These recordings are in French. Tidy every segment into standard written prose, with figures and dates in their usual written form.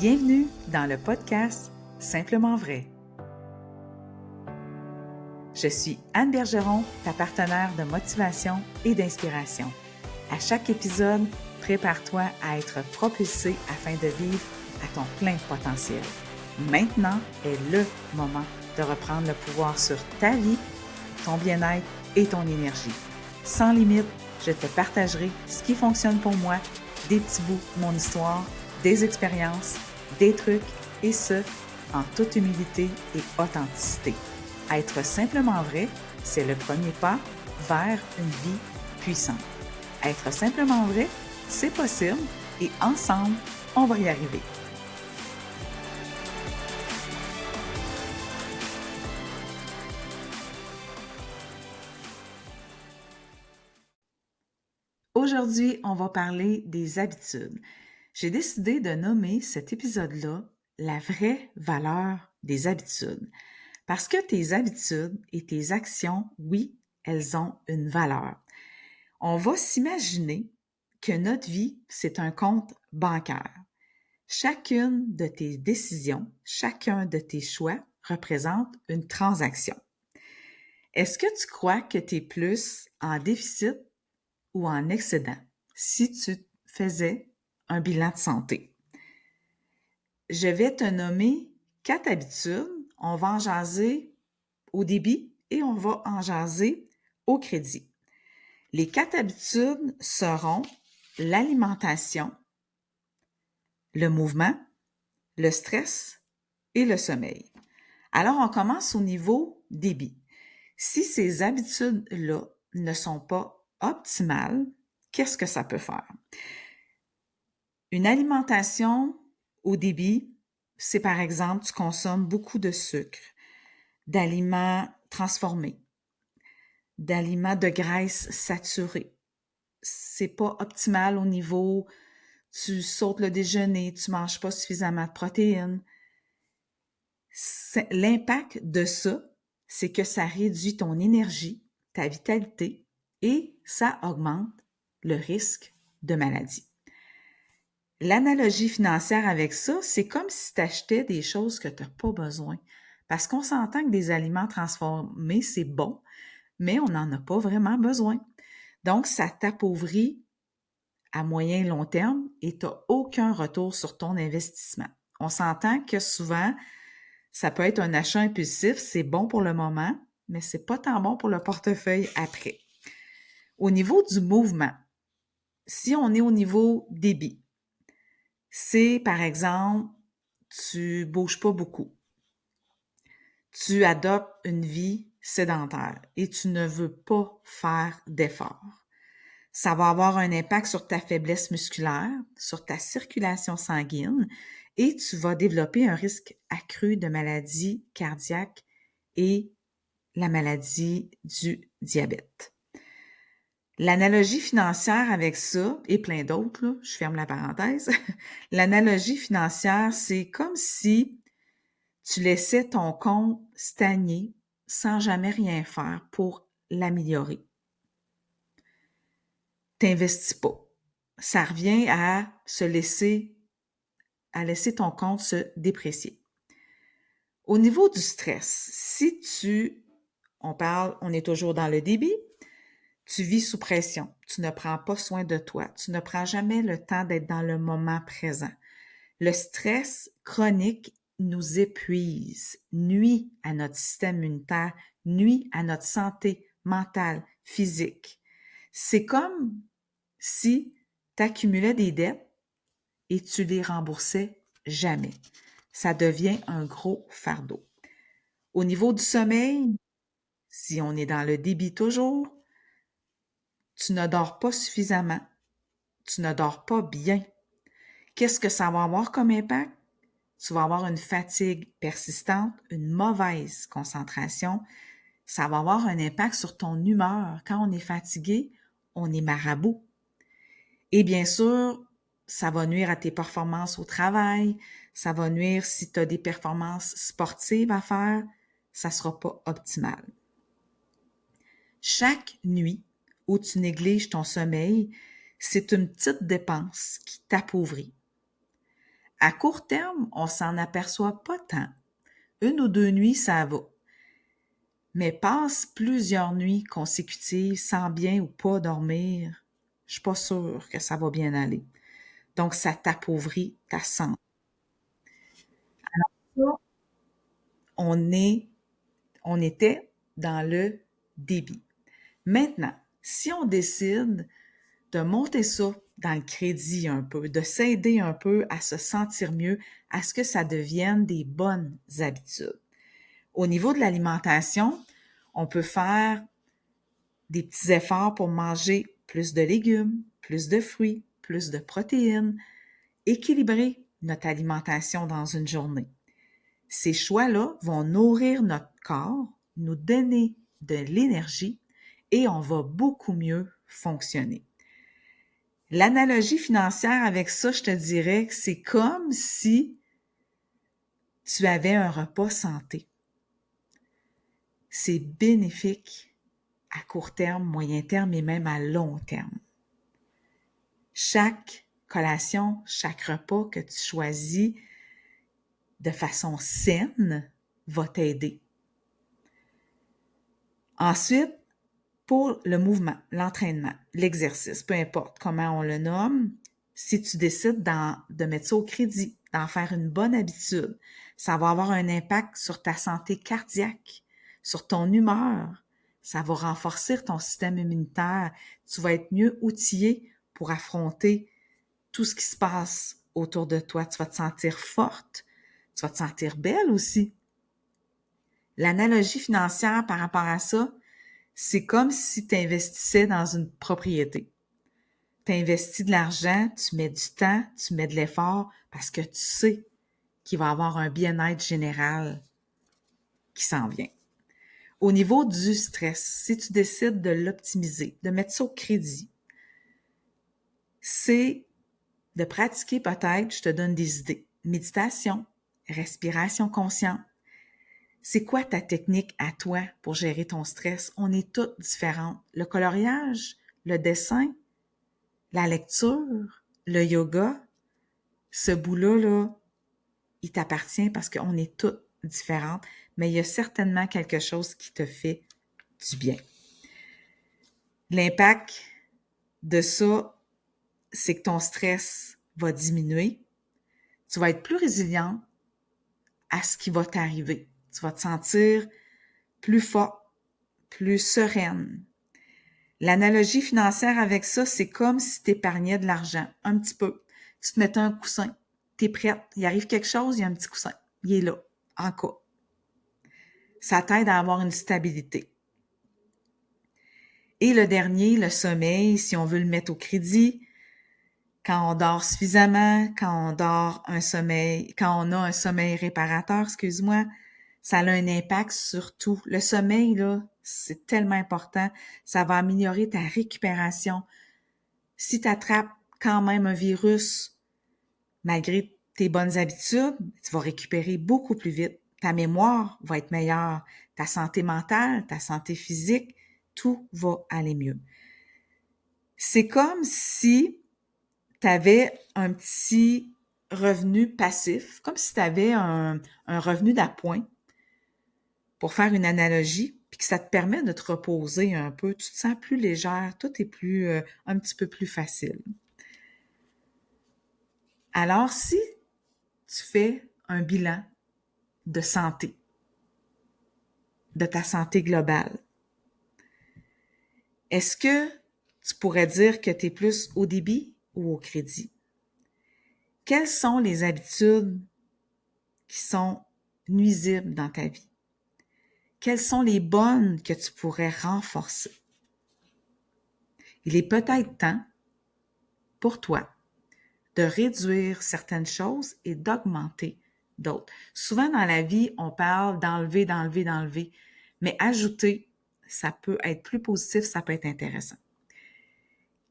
Bienvenue dans le podcast Simplement vrai. Je suis Anne Bergeron, ta partenaire de motivation et d'inspiration. À chaque épisode, prépare-toi à être propulsé afin de vivre à ton plein potentiel. Maintenant est le moment de reprendre le pouvoir sur ta vie, ton bien-être et ton énergie. Sans limite, je te partagerai ce qui fonctionne pour moi, des petits bouts de mon histoire, des expériences, des trucs, et ce, en toute humilité et authenticité. Être simplement vrai, c'est le premier pas vers une vie puissante. Être simplement vrai, c'est possible et ensemble, on va y arriver. Aujourd'hui, on va parler des habitudes. J'ai décidé de nommer cet épisode-là « La vraie valeur des habitudes ». Parce que tes habitudes et tes actions, oui, elles ont une valeur. On va s'imaginer que notre vie, c'est un compte bancaire. Chacune de tes décisions, chacun de tes choix représente une transaction. Est-ce que tu crois que tu es plus en déficit ou en excédent si tu faisais un bilan de santé? Je vais te nommer 4 habitudes. On va en jaser au débit et on va en jaser au crédit. Les 4 habitudes seront l'alimentation, le mouvement, le stress et le sommeil. Alors, on commence au niveau débit. Si ces habitudes-là ne sont pas optimales, qu'est-ce que ça peut faire? Une alimentation au débit, c'est par exemple, tu consommes beaucoup de sucre, d'aliments transformés, d'aliments de graisse saturée. C'est pas optimal au niveau, tu sautes le déjeuner, tu manges pas suffisamment de protéines. L'impact de ça, c'est que ça réduit ton énergie, ta vitalité et ça augmente le risque de maladie. L'analogie financière avec ça, c'est comme si tu achetais des choses que tu n'as pas besoin. Parce qu'on s'entend que des aliments transformés, c'est bon, mais on n'en a pas vraiment besoin. Donc, ça t'appauvrit à moyen et long terme et tu n'as aucun retour sur ton investissement. On s'entend que souvent, ça peut être un achat impulsif, c'est bon pour le moment, mais c'est pas tant bon pour le portefeuille après. Au niveau du mouvement, si on est au niveau débit, c'est par exemple, tu bouges pas beaucoup. Tu adoptes une vie sédentaire et tu ne veux pas faire d'efforts. Ça va avoir un impact sur ta faiblesse musculaire, sur ta circulation sanguine et tu vas développer un risque accru de maladie cardiaque et la maladie du diabète. L'analogie financière avec ça, et plein d'autres, là, je ferme la parenthèse, l'analogie financière, c'est comme si tu laissais ton compte stagner sans jamais rien faire pour l'améliorer. T'investis pas. Ça revient à laisser ton compte se déprécier. Au niveau du stress, si on est toujours dans le débit, tu vis sous pression, tu ne prends pas soin de toi, tu ne prends jamais le temps d'être dans le moment présent. Le stress chronique nous épuise, nuit à notre système immunitaire, nuit à notre santé mentale, physique. C'est comme si tu accumulais des dettes et tu les remboursais jamais. Ça devient un gros fardeau. Au niveau du sommeil, si on est dans le débit toujours, tu ne dors pas suffisamment, tu ne dors pas bien. Qu'est-ce que ça va avoir comme impact? Tu vas avoir une fatigue persistante, une mauvaise concentration. Ça va avoir un impact sur ton humeur. Quand on est fatigué, on est marabout. Et bien sûr, ça va nuire à tes performances au travail. Ça va nuire si tu as des performances sportives à faire. Ça ne sera pas optimal. Chaque nuit où tu négliges ton sommeil, c'est une petite dépense qui t'appauvrit. À court terme, on s'en aperçoit pas tant. 1 ou 2 nuits, ça va. Mais passe plusieurs nuits consécutives sans bien ou pas dormir, je suis pas sûre que ça va bien aller. Donc, ça t'appauvrit ta santé. Ça, on est, on était dans le débit. Maintenant, si on décide de monter ça dans le crédit un peu, de s'aider un peu à se sentir mieux, à ce que ça devienne des bonnes habitudes. Au niveau de l'alimentation, on peut faire des petits efforts pour manger plus de légumes, plus de fruits, plus de protéines, équilibrer notre alimentation dans une journée. Ces choix-là vont nourrir notre corps, nous donner de l'énergie et on va beaucoup mieux fonctionner. L'analogie financière avec ça, je te dirais que c'est comme si tu avais un repas santé. C'est bénéfique à court terme, moyen terme et même à long terme. Chaque collation, chaque repas que tu choisis de façon saine va t'aider. Ensuite, pour le mouvement, l'entraînement, l'exercice, peu importe comment on le nomme, si tu décides de mettre ça au crédit, d'en faire une bonne habitude, ça va avoir un impact sur ta santé cardiaque, sur ton humeur, ça va renforcer ton système immunitaire, tu vas être mieux outillé pour affronter tout ce qui se passe autour de toi, tu vas te sentir forte, tu vas te sentir belle aussi. L'analogie financière par rapport à ça, c'est comme si tu investissais dans une propriété. Tu investis de l'argent, tu mets du temps, tu mets de l'effort parce que tu sais qu'il va y avoir un bien-être général qui s'en vient. Au niveau du stress, si tu décides de l'optimiser, de mettre ça au crédit, c'est de pratiquer peut-être, je te donne des idées, méditation, respiration consciente. C'est quoi ta technique à toi pour gérer ton stress? On est toutes différentes. Le coloriage, le dessin, la lecture, le yoga, ce bout-là, là, il t'appartient parce qu'on est toutes différentes, mais il y a certainement quelque chose qui te fait du bien. L'impact de ça, c'est que ton stress va diminuer. Tu vas être plus résilient à ce qui va t'arriver. Tu vas te sentir plus fort, plus sereine. L'analogie financière avec ça, c'est comme si tu épargnais de l'argent, un petit peu. Tu te mettais un coussin, tu es prête, il arrive quelque chose, il y a un petit coussin, il est là, en cas. Ça t'aide à avoir une stabilité. Et le dernier, le sommeil, si on veut le mettre au crédit, quand on dort suffisamment, quand on a un sommeil réparateur, excuse-moi, ça a un impact sur tout. Le sommeil, là, c'est tellement important. Ça va améliorer ta récupération. Si tu attrapes quand même un virus, malgré tes bonnes habitudes, tu vas récupérer beaucoup plus vite. Ta mémoire va être meilleure. Ta santé mentale, ta santé physique, tout va aller mieux. C'est comme si tu avais un petit revenu passif, comme si tu avais un revenu d'appoint, pour faire une analogie, puis que ça te permet de te reposer un peu. Tu te sens plus légère, tout est plus, un petit peu plus facile. Alors, si tu fais un bilan de santé, de ta santé globale, est-ce que tu pourrais dire que tu es plus au débit ou au crédit? Quelles sont les habitudes qui sont nuisibles dans ta vie? Quelles sont les bonnes que tu pourrais renforcer? Il est peut-être temps pour toi de réduire certaines choses et d'augmenter d'autres. Souvent dans la vie, on parle d'enlever, mais ajouter, ça peut être plus positif, ça peut être intéressant.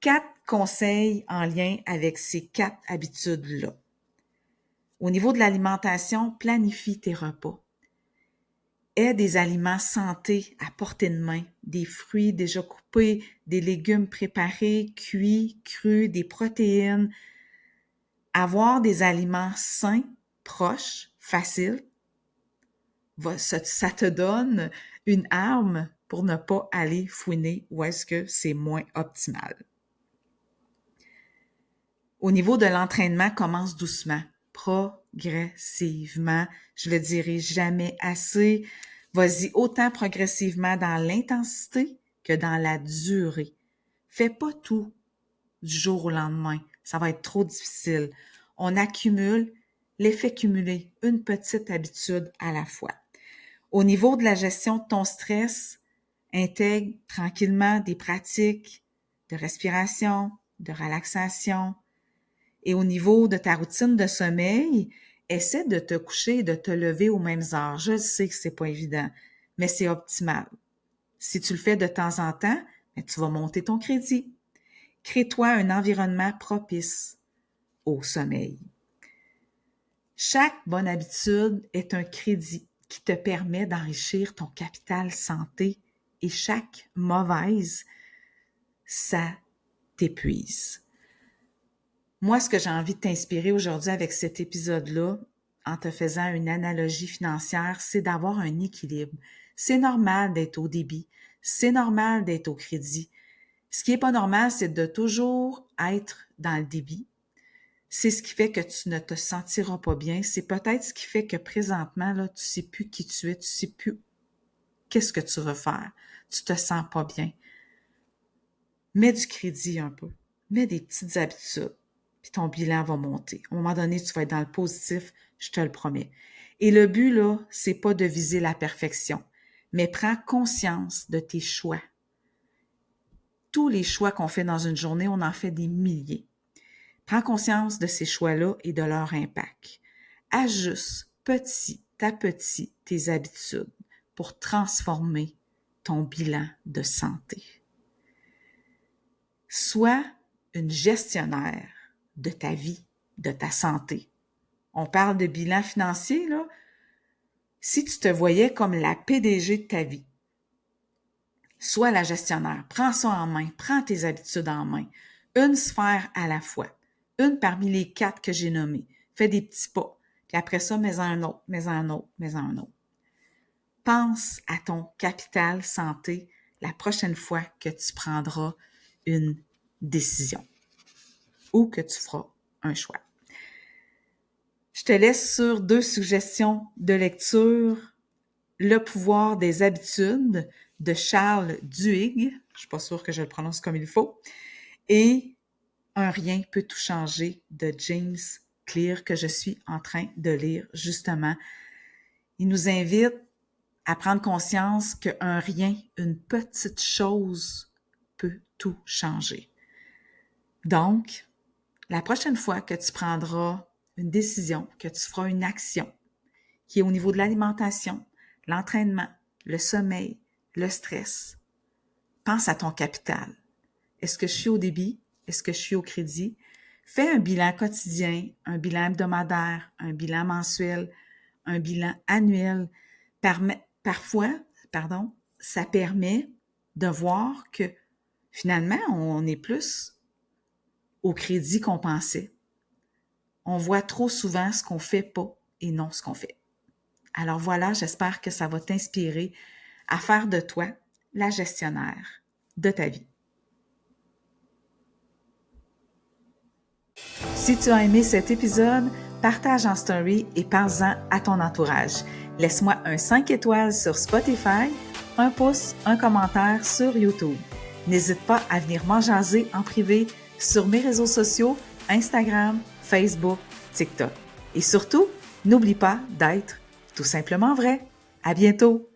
4 conseils en lien avec ces 4 habitudes-là. Au niveau de l'alimentation, planifie tes repas. Aie des aliments santé à portée de main, des fruits déjà coupés, des légumes préparés, cuits, crus, des protéines. Avoir des aliments sains, proches, faciles, ça te donne une arme pour ne pas aller fouiner où est-ce que c'est moins optimal. Au niveau de l'entraînement, commence doucement, progressivement. Je le dirai jamais assez. Vas-y autant progressivement dans l'intensité que dans la durée. Fais pas tout du jour au lendemain. Ça va être trop difficile. On accumule l'effet cumulé, une petite habitude à la fois. Au niveau de la gestion de ton stress, intègre tranquillement des pratiques de respiration, de relaxation. Et au niveau de ta routine de sommeil, essaie de te coucher et de te lever aux mêmes heures. Je sais que c'est pas évident, mais c'est optimal. Si tu le fais de temps en temps, tu vas monter ton crédit. Crée-toi un environnement propice au sommeil. Chaque bonne habitude est un crédit qui te permet d'enrichir ton capital santé et chaque mauvaise, ça t'épuise. Moi, ce que j'ai envie de t'inspirer aujourd'hui avec cet épisode-là, en te faisant une analogie financière, c'est d'avoir un équilibre. C'est normal d'être au débit, c'est normal d'être au crédit. Ce qui n'est pas normal, c'est de toujours être dans le débit. C'est ce qui fait que tu ne te sentiras pas bien. C'est peut-être ce qui fait que présentement, là, tu ne sais plus qui tu es, tu ne sais plus qu'est-ce que tu veux faire. Tu te sens pas bien. Mets du crédit un peu. Mets des petites habitudes. Puis ton bilan va monter. À un moment donné, tu vas être dans le positif, je te le promets. Et le but, là, c'est pas de viser la perfection, mais prends conscience de tes choix. Tous les choix qu'on fait dans une journée, on en fait des milliers. Prends conscience de ces choix-là et de leur impact. Ajuste petit à petit tes habitudes pour transformer ton bilan de santé. Sois une gestionnaire de ta vie, de ta santé. On parle de bilan financier, là. Si tu te voyais comme la PDG de ta vie, sois la gestionnaire. Prends ça en main. Prends tes habitudes en main. Une sphère à la fois. Une parmi les 4 que j'ai nommées. Fais des petits pas. Puis après ça, mets-en un autre, mets-en un autre, mets-en un autre. Pense à ton capital santé la prochaine fois que tu prendras une décision ou que tu feras un choix. Je te laisse sur 2 suggestions de lecture. Le pouvoir des habitudes de Charles Duhigg. Je suis pas sûre que je le prononce comme il faut. Et Un rien peut tout changer de James Clear que je suis en train de lire justement. Il nous invite à prendre conscience qu'un rien, une petite chose peut tout changer. Donc, la prochaine fois que tu prendras une décision, que tu feras une action qui est au niveau de l'alimentation, l'entraînement, le sommeil, le stress, pense à ton capital. Est-ce que je suis au débit? Est-ce que je suis au crédit? Fais un bilan quotidien, un bilan hebdomadaire, un bilan mensuel, un bilan annuel. Parfois, ça permet de voir que finalement, on est plus au crédit qu'on pensait. On voit trop souvent ce qu'on fait pas et non ce qu'on fait. Alors voilà, j'espère que ça va t'inspirer à faire de toi la gestionnaire de ta vie. Si tu as aimé cet épisode, partage en story et parle-en à ton entourage. Laisse-moi un 5 étoiles sur Spotify, un pouce, un commentaire sur YouTube. N'hésite pas à venir m'en jaser en privé sur mes réseaux sociaux, Instagram, Facebook, TikTok. Et surtout, n'oublie pas d'être tout simplement vrai. À bientôt!